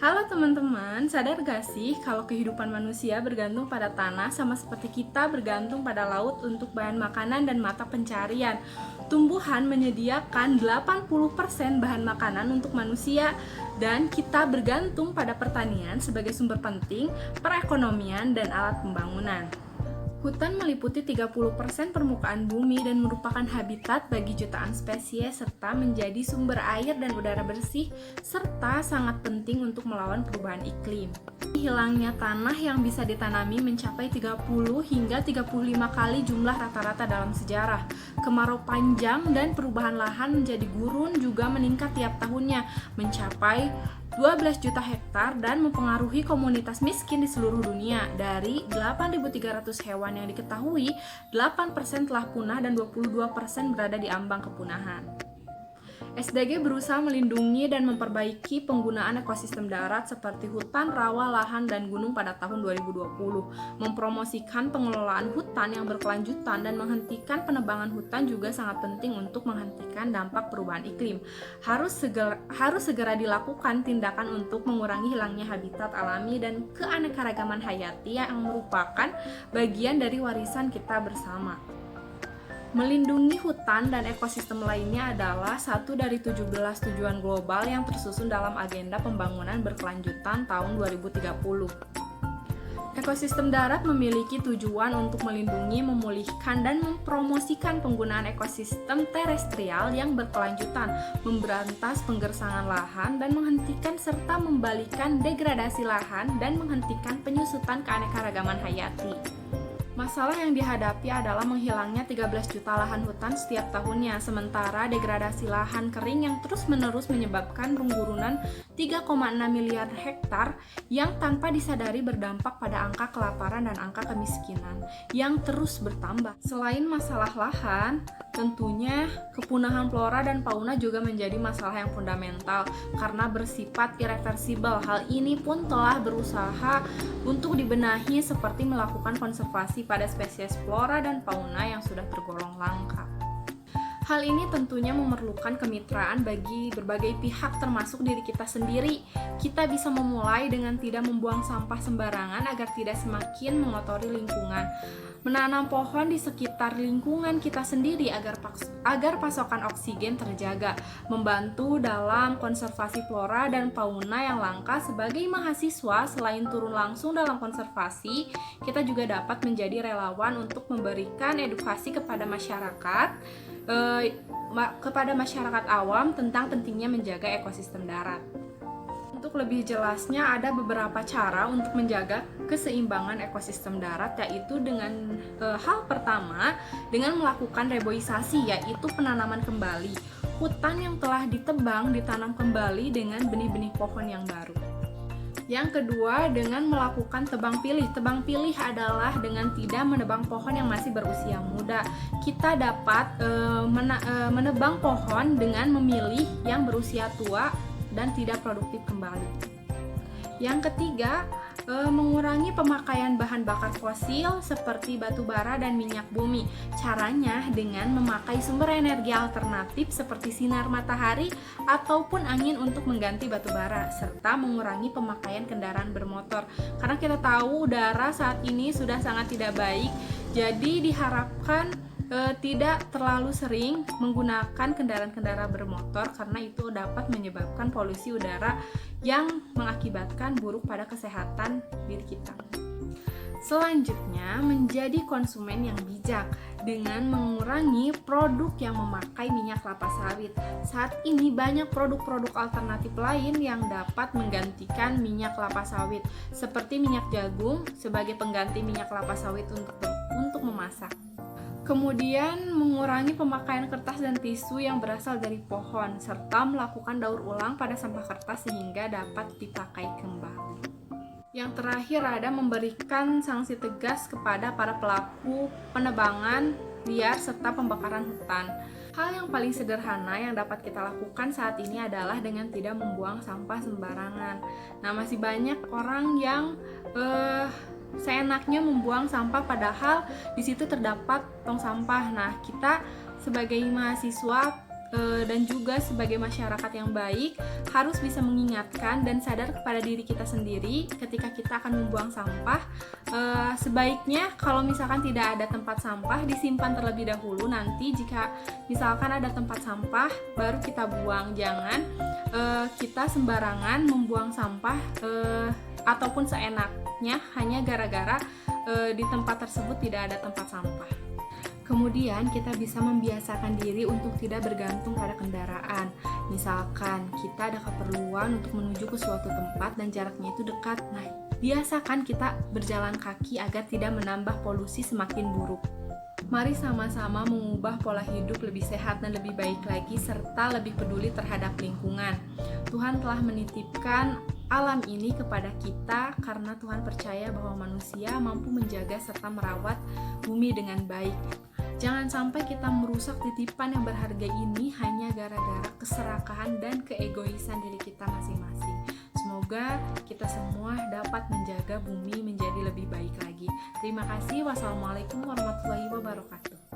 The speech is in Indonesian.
Halo teman-teman, sadar gak sih kalau kehidupan manusia bergantung pada tanah sama seperti kita bergantung pada laut untuk bahan makanan dan mata pencarian. Tumbuhan menyediakan 80% bahan makanan untuk manusia dan kita bergantung pada pertanian sebagai sumber penting perekonomian dan alat pembangunan. Hutan meliputi 30% permukaan bumi dan merupakan habitat bagi jutaan spesies serta menjadi sumber air dan udara bersih serta sangat penting untuk melawan perubahan iklim. Hilangnya tanah yang bisa ditanami mencapai 30 hingga 35 kali jumlah rata-rata dalam sejarah. Kemarau panjang dan perubahan lahan menjadi gurun juga meningkat tiap tahunnya, mencapai 12 juta hektar dan mempengaruhi komunitas miskin di seluruh dunia. Dari 8.300 hewan yang diketahui, 8% telah punah dan 22% berada di ambang kepunahan. SDG berusaha melindungi dan memperbaiki penggunaan ekosistem darat seperti hutan, rawa, lahan, dan gunung pada tahun 2020, mempromosikan pengelolaan hutan yang berkelanjutan dan menghentikan penebangan hutan juga sangat penting untuk menghentikan dampak perubahan iklim. Harus segera dilakukan tindakan untuk mengurangi hilangnya habitat alami dan keanekaragaman hayati yang merupakan bagian dari warisan kita bersama. Melindungi hutan dan ekosistem lainnya adalah satu dari 17 tujuan global yang tersusun dalam Agenda Pembangunan Berkelanjutan tahun 2030. Ekosistem darat memiliki tujuan untuk melindungi, memulihkan, dan mempromosikan penggunaan ekosistem terestrial yang berkelanjutan, memberantas penggersangan lahan, dan menghentikan serta membalikan degradasi lahan dan menghentikan penyusutan keanekaragaman hayati. Masalah yang dihadapi adalah menghilangnya 13 juta lahan hutan setiap tahunnya, sementara degradasi lahan kering yang terus-menerus menyebabkan penggurunan 3,6 miliar hektar yang tanpa disadari berdampak pada angka kelaparan dan angka kemiskinan yang terus bertambah. Selain masalah lahan, tentunya kepunahan flora dan fauna juga menjadi masalah yang fundamental karena bersifat irreversibel. Hal ini pun telah berusaha untuk dibenahi seperti melakukan konservasi pada spesies flora dan fauna yang sudah tergolong langka. Hal ini tentunya memerlukan kemitraan bagi berbagai pihak termasuk diri kita sendiri. Kita bisa memulai dengan tidak membuang sampah sembarangan agar tidak semakin mengotori lingkungan. Menanam pohon di sekitar lingkungan kita sendiri agar pasokan oksigen terjaga, membantu dalam konservasi flora dan fauna yang langka. Sebagai mahasiswa, selain turun langsung dalam konservasi, kita juga dapat menjadi relawan untuk memberikan edukasi kepada masyarakat awam tentang pentingnya menjaga ekosistem darat. Untuk lebih jelasnya, ada beberapa cara untuk menjaga keseimbangan ekosistem darat, yaitu dengan hal pertama dengan melakukan reboisasi, yaitu penanaman kembali. Hutan yang telah ditebang ditanam kembali dengan benih-benih pohon yang baru. Yang kedua, dengan melakukan tebang pilih. Tebang pilih adalah dengan tidak menebang pohon yang masih berusia muda. Kita dapat menebang pohon dengan memilih yang berusia tua dan tidak produktif kembali. Yang ketiga, mengurangi pemakaian bahan bakar fosil seperti batu bara dan minyak bumi. Caranya dengan memakai sumber energi alternatif seperti sinar matahari ataupun angin untuk mengganti batu bara, serta mengurangi pemakaian kendaraan bermotor. Karena kita tahu udara saat ini sudah sangat tidak baik, jadi diharapkan tidak terlalu sering menggunakan kendaraan-kendaraan bermotor karena itu dapat menyebabkan polusi udara yang mengakibatkan buruk pada kesehatan diri kita. Selanjutnya, menjadi konsumen yang bijak dengan mengurangi produk yang memakai minyak kelapa sawit. Saat ini banyak produk-produk alternatif lain yang dapat menggantikan minyak kelapa sawit, seperti minyak jagung sebagai pengganti minyak kelapa sawit untuk memasak. Kemudian mengurangi pemakaian kertas dan tisu yang berasal dari pohon, serta melakukan daur ulang pada sampah kertas sehingga dapat dipakai kembali. Yang terakhir ada memberikan sanksi tegas kepada para pelaku penebangan liar serta pembakaran hutan. Hal yang paling sederhana yang dapat kita lakukan saat ini adalah dengan tidak membuang sampah sembarangan. Nah, masih banyak orang yang seenaknya membuang sampah padahal di situ terdapat tong sampah. Nah, kita sebagai mahasiswa dan juga sebagai masyarakat yang baik harus bisa mengingatkan dan sadar kepada diri kita sendiri ketika kita akan membuang sampah. Sebaiknya kalau misalkan tidak ada tempat sampah, disimpan terlebih dahulu, nanti jika misalkan ada tempat sampah baru kita buang. Jangan kita sembarangan membuang sampah ataupun seenaknya hanya gara-gara di tempat tersebut tidak ada tempat sampah. Kemudian kita bisa membiasakan diri untuk tidak bergantung pada kendaraan. Misalkan kita ada keperluan untuk menuju ke suatu tempat dan jaraknya itu dekat. Nah, biasakan kita berjalan kaki agar tidak menambah polusi semakin buruk. Mari sama-sama mengubah pola hidup lebih sehat dan lebih baik lagi, serta lebih peduli terhadap lingkungan. Tuhan telah menitipkan alam ini kepada kita karena Tuhan percaya bahwa manusia mampu menjaga serta merawat bumi dengan baik. Jangan sampai kita merusak titipan yang berharga ini hanya gara-gara keserakahan dan keegoisan diri kita masing-masing. Semoga kita semua dapat menjaga bumi menjadi lebih baik lagi. Terima kasih. Wassalamualaikum warahmatullahi wabarakatuh.